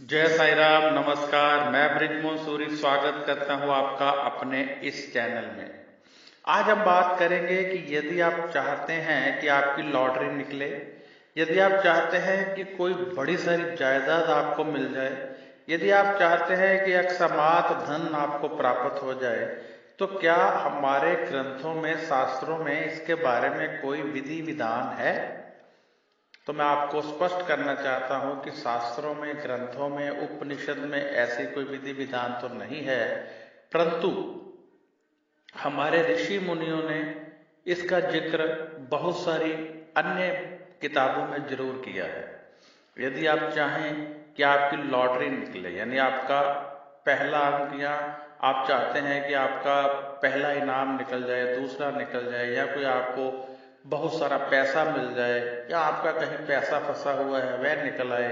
जय साई राम, नमस्कार। मैं ब्रिजमोहन सूरी स्वागत करता हूं आपका अपने इस चैनल में। आज हम बात करेंगे कि यदि आप चाहते हैं कि आपकी लॉटरी निकले, यदि आप चाहते हैं कि कोई बड़ी सारी जायदाद आपको मिल जाए, यदि आप चाहते हैं कि अकस्मात धन आपको प्राप्त हो जाए, तो क्या हमारे ग्रंथों में, शास्त्रों में इसके बारे में कोई विधि विधान है? तो मैं आपको स्पष्ट करना चाहता हूं कि शास्त्रों में, ग्रंथों में, उपनिषद में ऐसी कोई विधि विधान तो नहीं है, परंतु हमारे ऋषि मुनियों ने इसका जिक्र बहुत सारी अन्य किताबों में जरूर किया है। यदि आप चाहें कि आपकी लॉटरी निकले, यानी आपका पहला अंक, या आप चाहते हैं कि आपका पहला इनाम निकल जाए, दूसरा निकल जाए, या कोई आपको बहुत सारा पैसा मिल जाए, या आपका कहीं पैसा फंसा हुआ है वह निकल आए,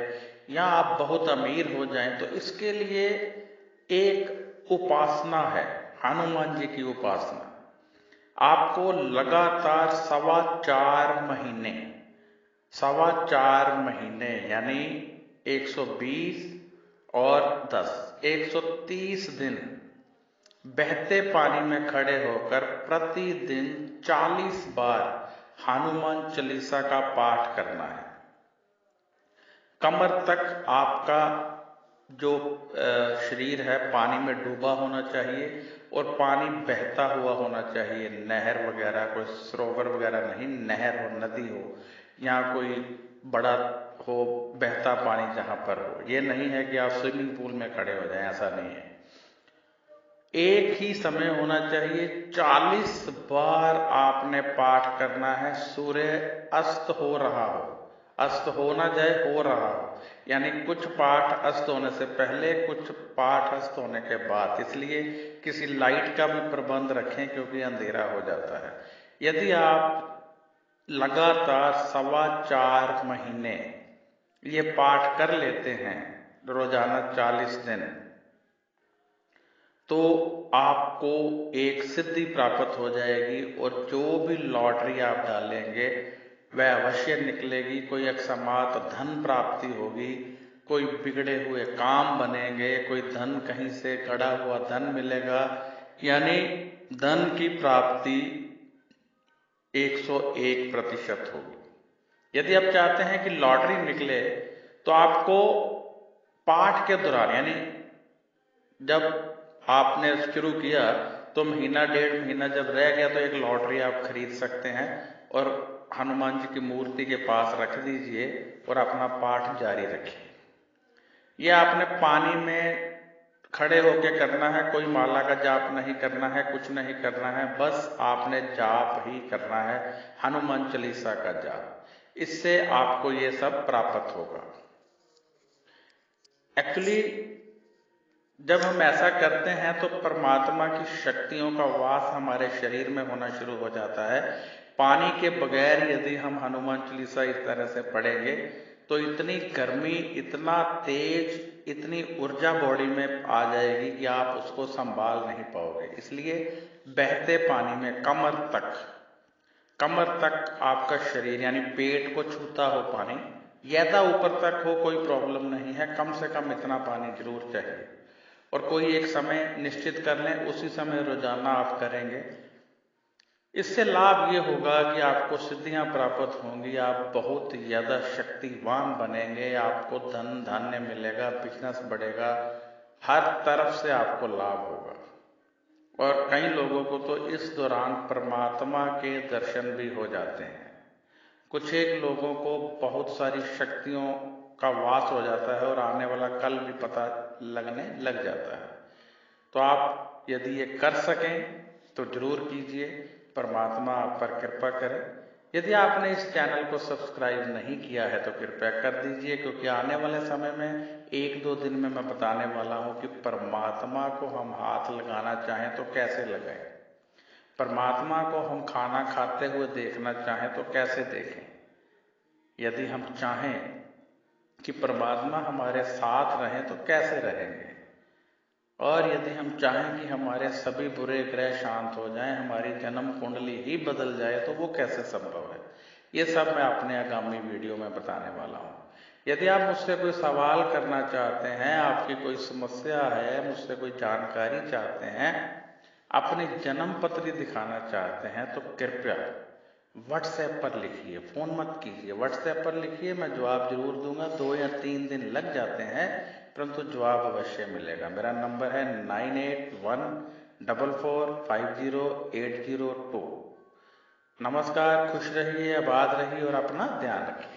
या आप बहुत अमीर हो जाएं, तो इसके लिए एक उपासना है, हनुमान जी की उपासना। आपको लगातार सवा चार महीने यानी 120 और 10 130 दिन बहते पानी में खड़े होकर प्रतिदिन 40 बार हनुमान चालीसा का पाठ करना है। कमर तक आपका जो शरीर है पानी में डूबा होना चाहिए और पानी बहता हुआ होना चाहिए। नहर वगैरह, कोई सरोवर वगैरह नहीं, नहर हो, नदी हो, या कोई बड़ा हो बहता पानी जहां पर हो। ये नहीं है कि आप स्विमिंग पूल में खड़े हो जाएं, ऐसा नहीं है। एक ही समय होना चाहिए। 40 बार आपने पाठ करना है। सूर्य अस्त हो रहा हो, अस्त हो ना जाए, हो रहा हो, यानी कुछ पाठ अस्त होने से पहले, कुछ पाठ अस्त होने के बाद। इसलिए किसी लाइट का भी प्रबंध रखें क्योंकि अंधेरा हो जाता है। यदि आप लगातार सवा चार महीने ये पाठ कर लेते हैं, रोजाना 40 दिन, तो आपको एक सिद्धि प्राप्त हो जाएगी और जो भी लॉटरी आप डालेंगे वह अवश्य निकलेगी। कोई अकस्मात धन प्राप्ति होगी, कोई बिगड़े हुए काम बनेंगे, कोई धन कहीं से गड़ा हुआ धन मिलेगा, यानी धन की प्राप्ति 101% होगी। यदि आप चाहते हैं कि लॉटरी निकले, तो आपको पाठ के दौरान, यानी जब आपने शुरू किया तो महीना डेढ़ महीना जब रह गया तो एक लॉटरी आप खरीद सकते हैं और हनुमान जी की मूर्ति के पास रख दीजिए और अपना पाठ जारी रखिए। यह आपने पानी में खड़े होकर करना है, कोई माला का जाप नहीं करना है, कुछ नहीं करना है, बस आपने जाप ही करना है, हनुमान चालीसा का जाप। इससे आपको ये सब प्राप्त होगा। एक्चुअली जब हम ऐसा करते हैं तो परमात्मा की शक्तियों का वास हमारे शरीर में होना शुरू हो जाता है। पानी के बगैर यदि हम हनुमान चालीसा इस तरह से पढ़ेंगे तो इतनी गर्मी, इतना तेज, इतनी ऊर्जा बॉडी में आ जाएगी कि आप उसको संभाल नहीं पाओगे। इसलिए बहते पानी में कमर तक आपका शरीर, यानी पेट को छूता हो पानी, ज्यादा ऊपर तक हो कोई प्रॉब्लम नहीं है, कम से कम इतना पानी जरूर चाहिए। और कोई एक समय निश्चित कर लें, उसी समय रोजाना आप करेंगे। इससे लाभ ये होगा कि आपको सिद्धियां प्राप्त होंगी, आप बहुत ज्यादा शक्तिवान बनेंगे, आपको धन धान्य मिलेगा, बिजनेस बढ़ेगा, हर तरफ से आपको लाभ होगा। और कई लोगों को तो इस दौरान परमात्मा के दर्शन भी हो जाते हैं। कुछ एक लोगों को बहुत सारी शक्तियों का वास हो जाता है और आने वाला कल भी पता लगने लग जाता है। तो आप यदि ये कर सकें तो जरूर कीजिए, परमात्मा आप पर कृपा करे। यदि आपने इस चैनल को सब्सक्राइब नहीं किया है तो कृपया कर दीजिए, क्योंकि आने वाले समय में 1-2 दिन में मैं बताने वाला हूं कि परमात्मा को हम हाथ लगाना चाहें तो कैसे लगाएं, परमात्मा को हम खाना खाते हुए देखना चाहें तो कैसे देखें, यदि हम चाहें कि परमात्मा हमारे साथ रहें तो कैसे रहेंगे, और यदि हम चाहें कि हमारे सभी बुरे ग्रह शांत हो जाएं, हमारी जन्म कुंडली ही बदल जाए, तो वो कैसे संभव है। ये सब मैं अपने आगामी वीडियो में बताने वाला हूं। यदि आप मुझसे कोई सवाल करना चाहते हैं, आपकी कोई समस्या है, मुझसे कोई जानकारी चाहते हैं, अपनी जन्म पत्री दिखाना चाहते हैं, तो कृपया व्हाट्सएप पर लिखिए, फ़ोन मत कीजिए। व्हाट्सएप पर लिखिए, मैं जवाब जरूर दूंगा। 2 या 3 दिन लग जाते हैं, परंतु जवाब अवश्य मिलेगा। मेरा नंबर है 9814450802। नमस्कार, खुश रहिए, आबाद रहिए और अपना ध्यान रखिए।